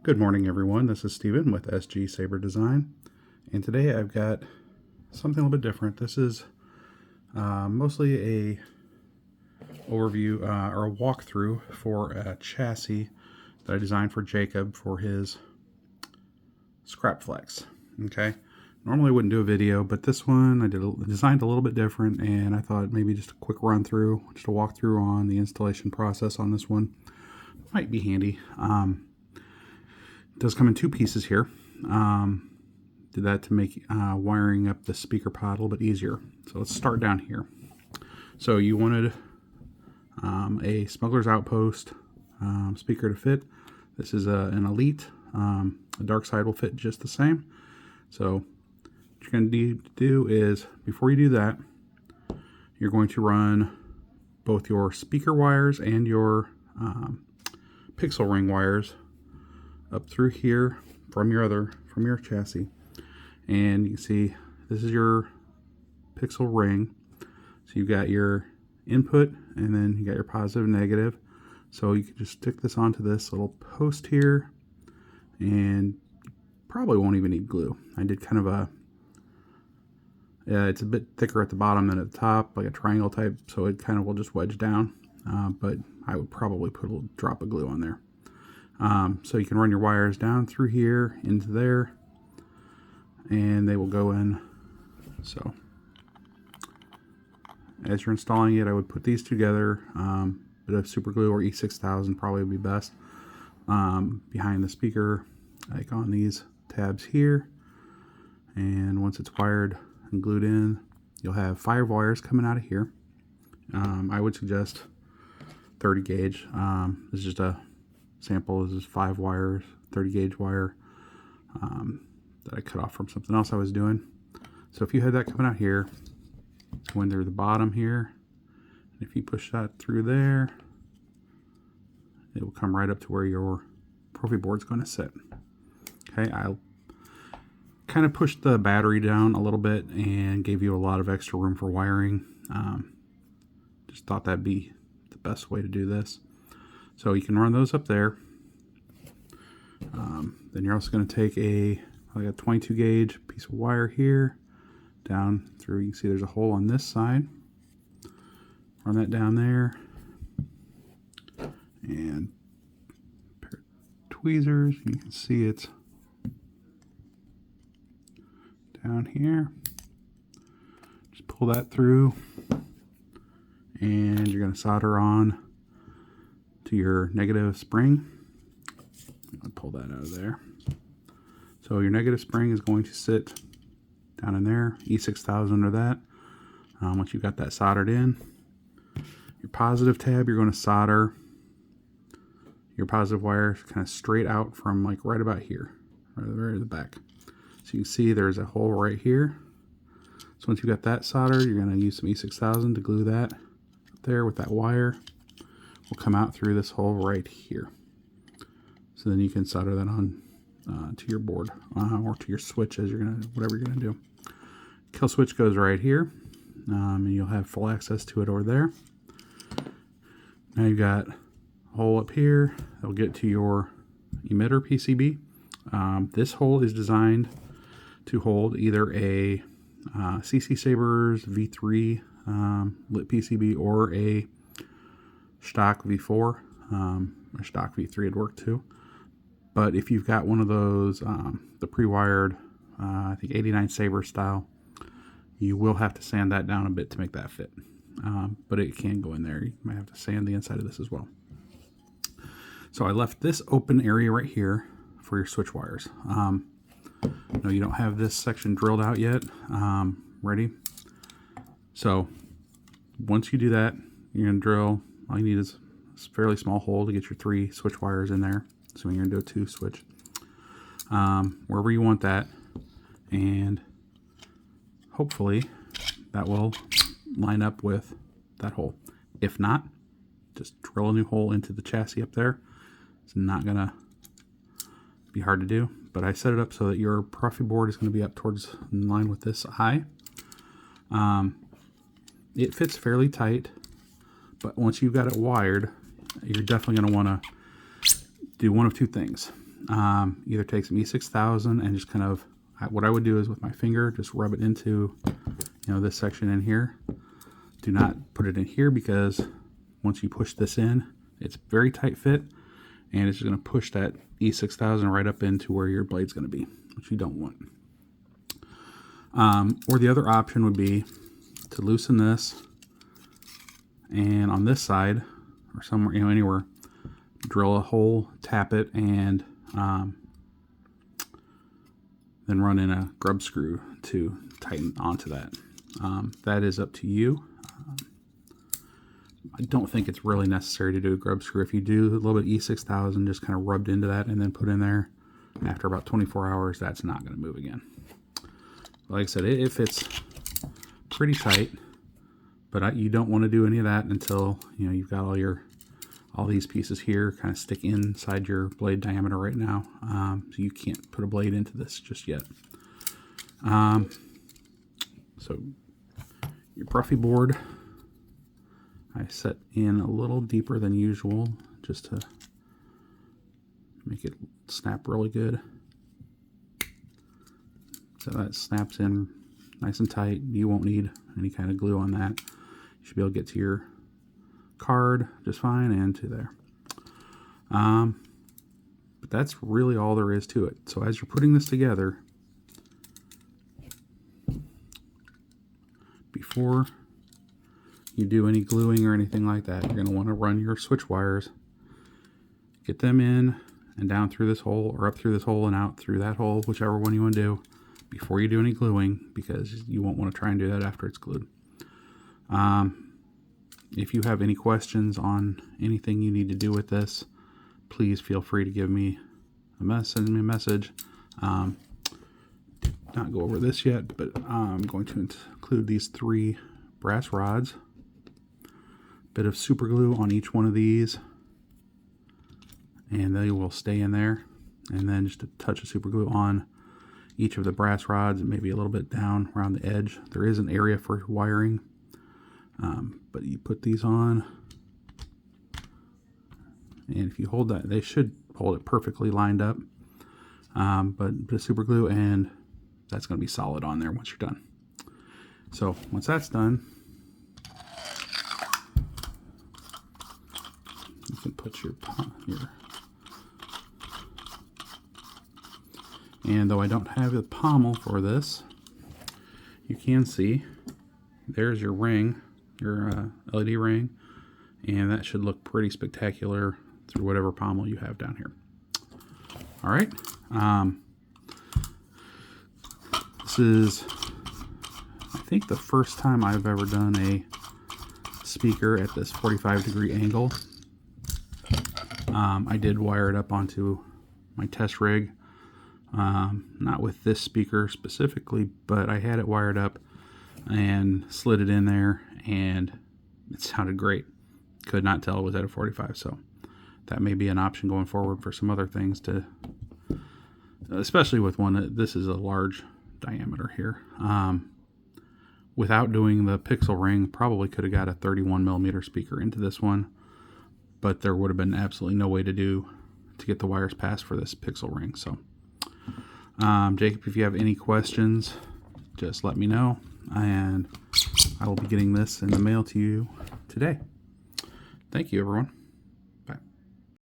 Good morning, everyone. This is Steven with SG Saber Design, and today I've got something a little bit different. This is mostly a overview or a walkthrough for a chassis that I designed for Jacob for his Scrapflex. Okay, normally I wouldn't do a video, but this one I designed a little bit different, and I thought maybe just a quick run through, just a walkthrough on the installation process on this one might be handy. Does come in two pieces here. Did that to make wiring up the speaker pod a little bit easier. So let's start down here. So you wanted a Smuggler's Outpost speaker to fit. This is an Elite. The dark side will fit just the same. So what you're going to need to do is, before you do that, you're going to run both your speaker wires and your pixel ring wires up through here from your chassis, and you can see this is your pixel ring. So you've got your input, and then you got your positive and negative. So you can just stick this onto this little post here, and probably won't even need glue. I did kind of a it's a bit thicker at the bottom than at the top, like a triangle type, so it kind of will just wedge down. But I would probably put a little drop of glue on there. So you can run your wires down through here into there, and they will go in. So as you're installing it, I would put these together. Bit of super glue or E6000 probably would be best behind the speaker, like on these tabs here. And once it's wired and glued in, you'll have 5 wires coming out of here. I would suggest 30 gauge. This is just a sample. This is 5 wires, 30 gauge wire that I cut off from something else I was doing. So if you had that coming out here, going through the bottom here, and if you push that through there, it will come right up to where your Profi board's going to sit. Okay, I'll kind of pushed the battery down a little bit and gave you a lot of extra room for wiring. Just thought that'd be the best way to do this. So you can run those up there. Then you're also going to take like a 22 gauge piece of wire here down through. You can see there's a hole on this side. Run that down there, and a pair of tweezers. You can see it's down here. Just pull that through, and you're going to solder on to your negative spring. I'll pull that out of there. So your negative spring is going to sit down in there, E6000 under that. Once you've got that soldered in, your positive tab, you're going to solder your positive wire kind of straight out from like right about here, right at the very back. So you can see there's a hole right here. So once you've got that soldered, you're going to use some E6000 to glue that up there with that wire. Will come out through this hole right here. So then you can solder that on to your board or to your switch, as whatever you're gonna do. Kill switch goes right here, and you'll have full access to it over there. Now you've got a hole up here that'll get to your emitter PCB. This hole is designed to hold either a CC Sabers V3 lit PCB or a stock V4, or stock V3 would work too. But if you've got one of those, the pre-wired, I think 89 Saber style, you will have to sand that down a bit to make that fit. But it can go in there. You might have to sand the inside of this as well. So I left this open area right here for your switch wires. No, you don't have this section drilled out yet. Ready? So once you do that, you're going to drill. All you need is a fairly small hole to get your 3 switch wires in there. So you're going to do a 2 switch. Wherever you want that. And hopefully that will line up with that hole. If not, just drill a new hole into the chassis up there. It's not going to be hard to do. But I set it up so that your Profi board is going to be up towards in line with this eye. It fits fairly tight. But once you've got it wired, you're definitely going to want to do one of 2 things. either take some E6000 and just kind of, what I would do is with my finger, just rub it into, this section in here. Do not put it in here because once you push this in, it's very tight fit and it's just going to push that E6000 right up into where your blade's going to be, which you don't want. Or the other option would be to loosen this, and on this side or somewhere, anywhere, drill a hole, tap it, and then run in a grub screw to tighten onto that. That is up to you. I don't think it's really necessary to do a grub screw. If you do a little bit E6000 just kind of rubbed into that and then put in there, after about 24 hours, that's not going to move again. Like I said, it fits pretty tight, but you don't want to do any of that until you've got all these pieces here kind of stick inside your blade diameter right now. So you can't put a blade into this just yet. So your Bruffy board, I set in a little deeper than usual just to make it snap really good. So that snaps in nice and tight. You won't need any kind of glue on that. You should be able to get to your card just fine and to there. But that's really all there is to it. So as you're putting this together, before you do any gluing or anything like that, you're going to want to run your switch wires, get them in and down through this hole, or up through this hole and out through that hole, whichever one you want to do, before you do any gluing, because you won't want to try and do that after it's glued. If you have any questions on anything you need to do with this, please feel free to give me a message. Send me a message. Did not go over this yet, but I'm going to include these 3 brass rods. Bit of super glue on each one of these, and they will stay in there. And then just a touch of super glue on each of the brass rods, and maybe a little bit down around the edge. There is an area for wiring, but you put these on, and if you hold that, they should hold it perfectly lined up. But put super glue, and that's going to be solid on there once you're done. So once that's done, you can put your and though I don't have a pommel for this, you can see there's your ring, your LED ring, and that should look pretty spectacular through whatever pommel you have down here. All right, this is, I think, the first time I've ever done a speaker at this 45-degree angle. I did wire it up onto my test rig, not with this speaker specifically, but I had it wired up and slid it in there, and it sounded great. Could not tell it was at a 45, so that may be an option going forward for some other things, to, especially with one. This is a large diameter here. Without doing the pixel ring, probably could have got a 31mm speaker into this one, but there would have been absolutely no way to get the wires passed for this pixel ring. So Jacob, if you have any questions, just let me know, and I will be getting this in the mail to you today. Thank you, everyone.